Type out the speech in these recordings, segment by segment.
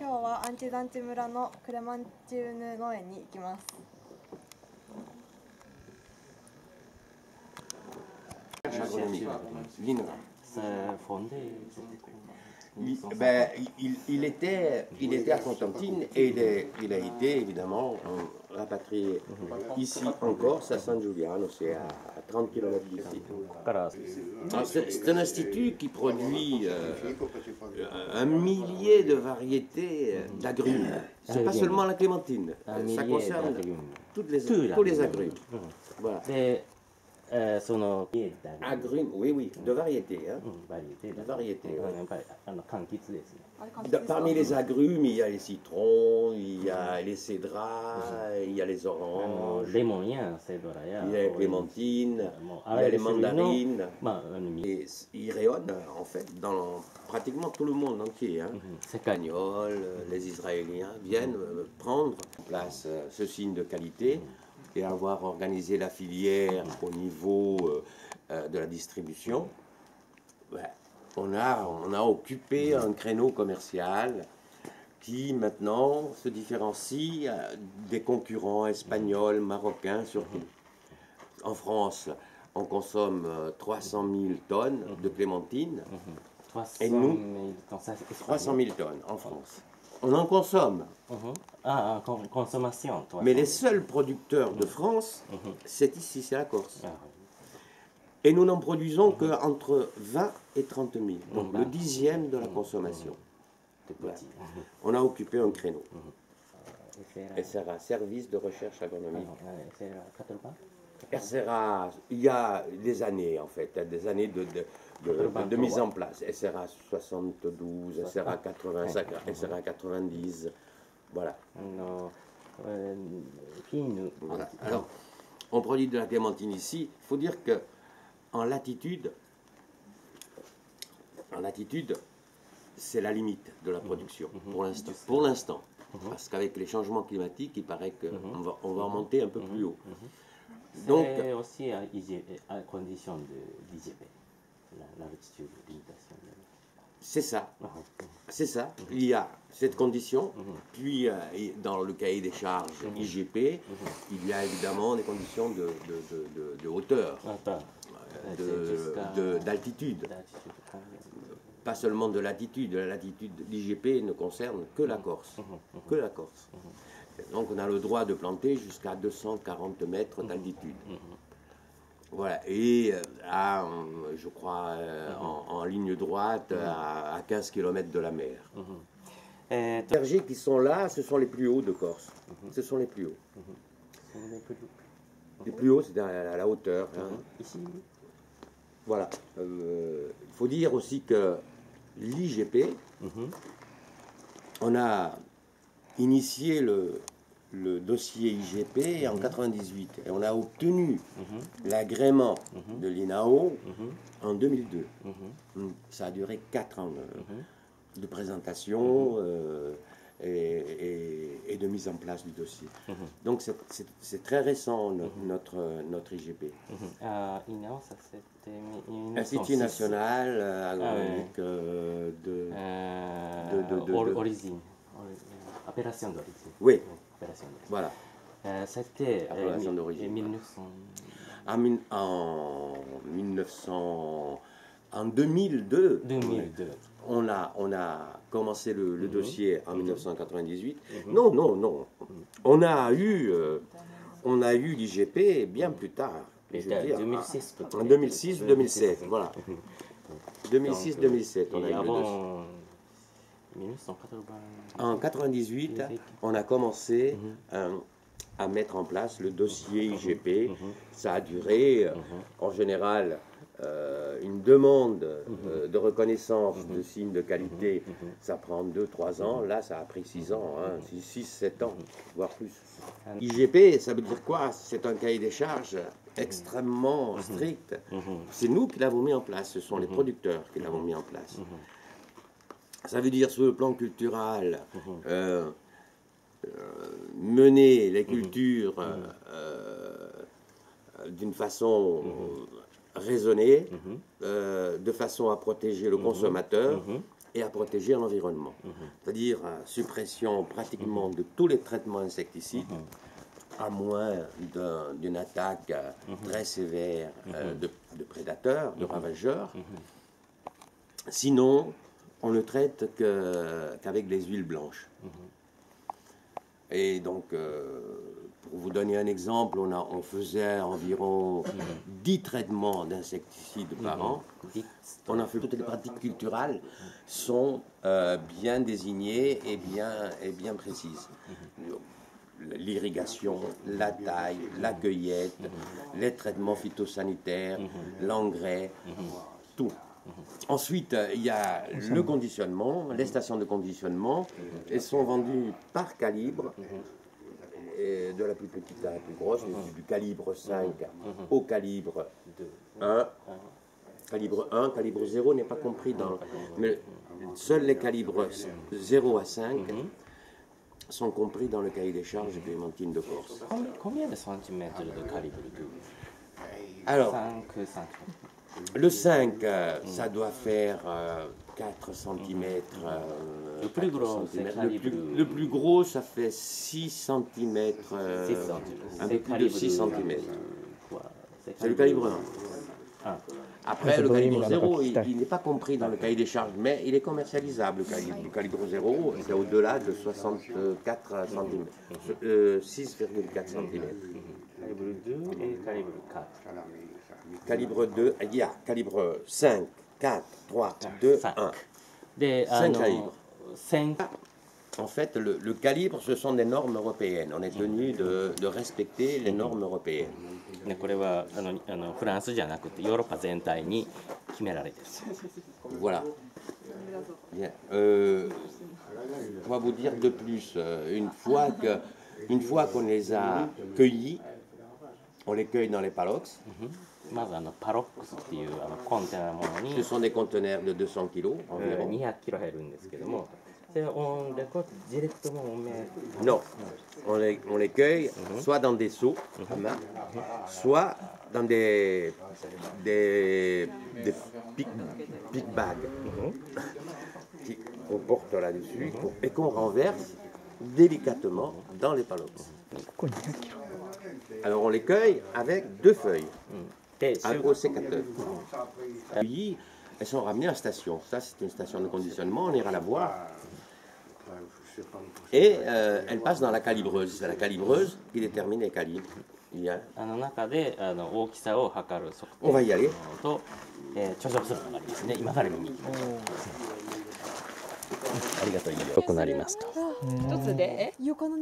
今日はアンチ団地村のクレマンチウヌ農園に行きます。Il était à Contentine et il a été évidemment rapatrié ici en Corse, à San Giuliano, c'est à 30 km d'ici. C'est un institut qui produit un millier de variétés d'agrumes. C'est pas seulement la clémentine, ça concerne tous les agrumes. Voilà. Agrumes, oui, de variétés. De variétés. Parmi les agrumes, il y a les citrons, il y a les cédrats, il y a les oranges, il y a les clémentines, il y a les mandarines. Et ils rayonnent en fait dans pratiquement tout le monde entier. Les Espagnols, les Israéliens viennent prendre en place ce signe de qualité. Et avoir organisé la filière au niveau de la distribution, on a occupé un créneau commercial qui maintenant se différencie des concurrents espagnols, marocains surtout. En France, on consomme 300 000 tonnes de clémentines, et nous, 300 000 tonnes en France. On en consomme. Consommation. Mais les seuls producteurs de France, c'est ici, c'est la Corse. Et nous n'en produisons qu'entre 20 et 30 000, donc le 10e de la consommation. Voilà. On a occupé un créneau. SRA, Service de Recherche Agronomique. SRA, il y a des années en fait, des années de mise en place. SRA 72, SRA 85, SRA 90, voilà. Voilà. Alors, on produit de la clémentine ici. Il faut dire que en latitude, c'est la limite de la production pour l'instant. Parce qu'avec les changements climatiques, il paraît qu'on va en monter un peu plus haut. Donc, c'est aussi à condition d'IGP, l'altitude, limitation. C'est ça, c'est ça. Il y a cette condition, puis dans le cahier des charges IGP, il y a évidemment des conditions de hauteur, d'altitude. Pas seulement de latitude, la latitude d'IGP ne concerne que la Corse, que la Corse. Donc on a le droit de planter jusqu'à 240 mètres d'altitude. Voilà, et je crois, en ligne droite, à 15 km de la mer. Les vergers qui sont là, ce sont les plus hauts de Corse. Ce sont les plus hauts. Les plus hauts, c'est à la hauteur. Ici. Voilà. Il faut dire aussi que l'IGP, on a initié le dossier IGP en 98 et on a obtenu l'agrément de l'INAO en 2002. Ça a duré 4 ans de présentation et de mise en place du dossier. Donc c'est très récent notre IGP. INAO, ça c'était Institut national agronomique origine. Opération d'origine. Oui. Voilà. C'était appellation d'origine. 1900. En 2002. 2002. On a commencé le dossier en 1998. Non. On a eu l'IGP bien plus tard. En 2006 peut-être. En 2006-2007, voilà. 2006-2007, on a eu le dossier. En 1998, on a commencé à mettre en place le dossier IGP. Ça a duré, en général, une demande de reconnaissance de signes de qualité, ça prend 2-3 ans. Là, ça a pris 6 ans, 6-7 ans, voire plus. IGP, ça veut dire quoi? C'est un cahier des charges extrêmement strict. C'est nous qui l'avons mis en place, ce sont les producteurs qui l'avons mis en place. Ça veut dire, sur le plan culturel, mener les cultures d'une façon raisonnée, de façon à protéger le consommateur et à protéger l'environnement. C'est-à-dire suppression pratiquement de tous les traitements insecticides, à moins d'une attaque très sévère de prédateurs, de ravageurs. Sinon, on ne traite qu'avec des huiles blanches. Et donc, pour vous donner un exemple, on faisait environ 10 traitements d'insecticides par an. On a fait toutes les pratiques culturales sont bien désignées et bien précises. L'irrigation, la taille, la cueillette, les traitements phytosanitaires, l'engrais, tout. Ensuite, il y a le conditionnement, les stations de conditionnement. Elles sont vendues par calibre, et de la plus petite à la plus grosse, du calibre 5 au calibre 1. Calibre 1, calibre 0 n'est pas compris dans... Mais seuls les calibres 0 à 5 sont compris dans le cahier des charges de Clémentine de Corse. Combien de centimètres de calibre 2? Alors, 5. Le 5, ça doit faire 4 cm. Le plus gros, le plus gros, ça fait 6 cm. Un peu plus de 6 cm. C'est le calibre 1. Après, le calibre 0, il n'est pas compris dans le cahier des charges, mais il est commercialisable. Le calibre 0, c'est au-delà de 64 cm. 6,4 cm. Calibre 2 et calibre 4. Calibre 2, il y a calibre 5, 4, 3, 2, 1. 5 calibres. 5. En fait, le calibre, ce sont des normes européennes. On est tenu de respecter les normes européennes. これはフランスじゃなくてヨーロッパ全体に決められている。 Voilà. Bien. On va vous dire de plus. Une fois qu'on les a cueillis, on les cueille dans les palox. まずパロックスっていうコンテナのものに Ce sont des conteneurs de 200 kg environ. 200キロ入るんですけども、on récolte directement on met. Non, on les cueille soit dans des seaux à main, soit dans des pick bags qu'on porte là-dessus et qu'on renverse délicatement dans les palox. Alors on les cueille avec 2 feuilles. Un gros sécateur. Puis, elles sont ramenées en station. Ça, c'est une station de conditionnement. On ira la voir. Et elles passent dans la calibreuse. C'est la calibreuse qui détermine les calibres. On va y aller. ありがとう良くなりますと。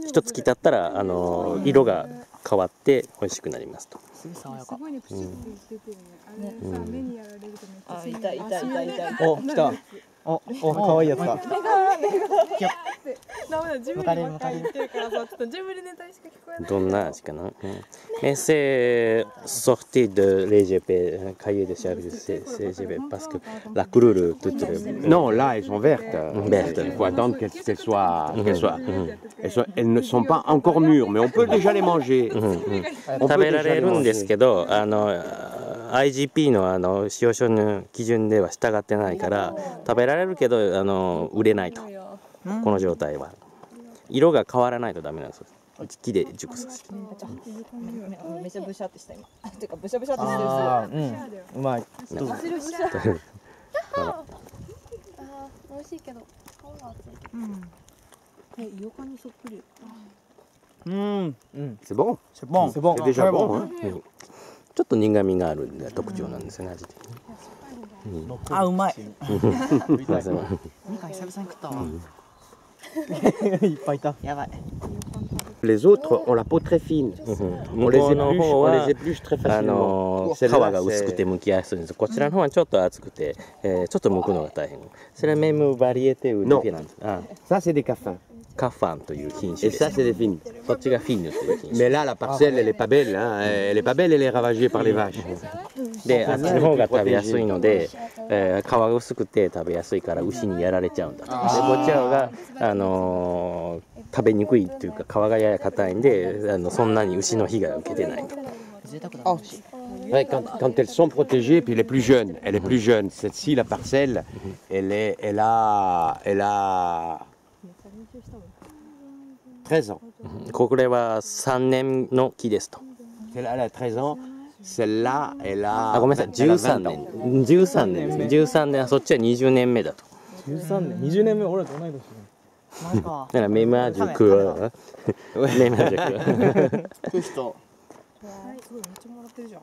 一月経ったら色が変わって美味しくなりますと。すごいね、プチって出てるね。あれさ、目にやられるとめっちゃ。あ、痛い痛い痛い痛い。お、来た。お、可愛いやつだ。ダメだ、ジブリばっかり言ってるからさ、ちょっとジブリネタしか聞こえない。どんな味かな。Mais c'est sorti de l'EGP, cahier des charges CGP, parce que la couleur toute. Non, là, elles sont vertes. Vertes. Il faut attendre qu'elles soient. Elles ne sont pas encore mûres, mais on peut déjà les manger. 食べられるんですけど、IGP の使用書の基準では従ってないから食べられるけど売れないと、この状態は色が変わらないとダメなんですよ。木で熟させて。めっちゃブシャってした今。てかブシャブシャってしてる。あー、うまい。美味しいけど皮が厚い。イヨカにそっくり。C'est bon. C'est bon. C'est bon. C'est déjà bon. Hein. ちょっと苦味がある特徴なんですよね、味的に。あ、うまい。みかん久々に食ったわ。いっぱいいた。やばい。 Les autres ont la peau très fine. On les épluche très facilement. 皮が薄くて剥きやすいんです。こちらの方はちょっと厚くて、ちょっと剥くのが大変。それはメムバリエテウディフィランス。Ça, c'est des caffins. カファンという品種 Et で ça, す。 c'est des fines. こっちがフィンヌという品種。 Mais là, la parcelle, elle est pas belle. Hein. Elle est pas belle, elle est ravagée par les vaches. で、あっちの方が食べやすいので、皮が薄くて食べやすいから牛にやられちゃうんだと。で、こっちらが食べにくいというか皮がやや硬いんで、そんなに牛の被害を受けてないと。贅沢だ。Ouais, quand elles sont protégées, puis elle est plus jeune. Elle est plus jeune. Celle-ci, la parcelle, elle a 13 ans. これは3年の木ですと。 Celle-là, elle a 13 ans. Celle-là, elle a. あ、ごめんなさい、13 elle a 年 20 ans.。 13年です。13年、そっちは20年目だと。 13年20年目俺らと同い年マジかだからメマ塾は、メマ塾。クイストすごいめっちゃもらってるじゃん